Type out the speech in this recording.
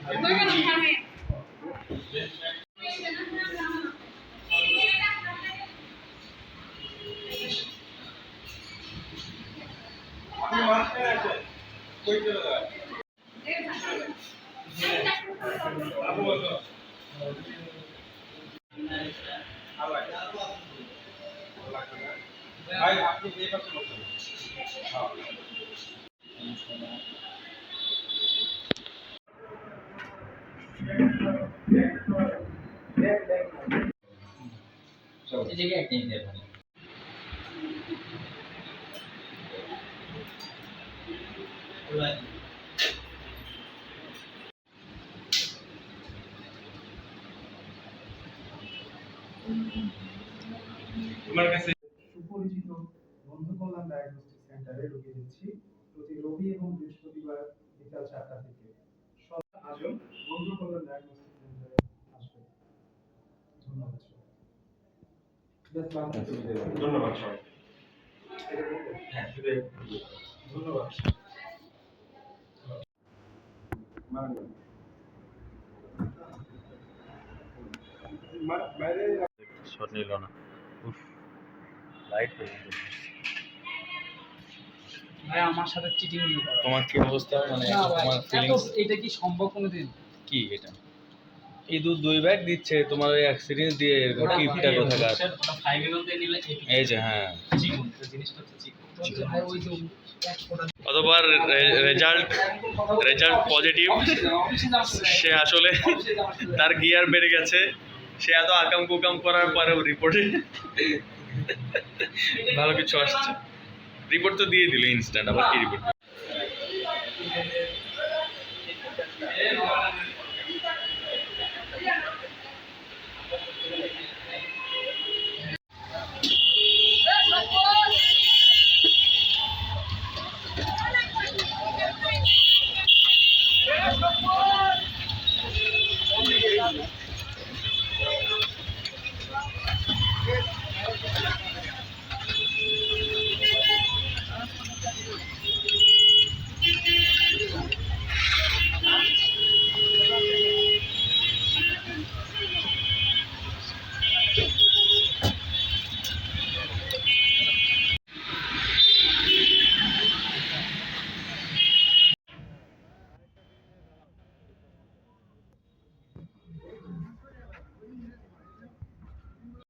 তোমার কাছে সুপরিচিত বন্ধু কল্যাণ ডায়াগনস্টিক সেন্টারে ঢুকে দিচ্ছি প্রতি রবি এবং বৃহস্পতিবার বিকাল 4টা থেকে। আজও বন্ধু কল্যাণ ডায়াগনস্টিক সেন্টারে আসবে। ধন্যবাদ সবাই। ধন্যবাদ সবাই। হ্যাঁ, ধন্যবাদ। বাইরে শট নিল না। লাইট ভাই আমার সাথে চিটিং তোমার কি অবস্থা, মানে তোমার ফিলিংস এটা কি সম্ভব কোনোদিন? কি এটা এই দুই ব্যাগ দিচ্ছে তোমার ওই এক্সপেরিয়েন্স দিয়ে এরকম কিপটা কোথাকার ওটা 5 এর মধ্যে নিলে এই যে হ্যাঁ চিকন জিনিসটা হচ্ছে চিকন ভাই ওই যে অতবার রেজাল্ট পজিটিভ। সে আসলে তার গিয়ার বেড়ে গেছে, সে এত আকাম কুকাম করার পরেও রিপোর্টে ভালো কিছু আসছে। রিপোর্ট তো দিয়ে দিল ইনস্ট্যান্ট, আবার কি রিপোর্ট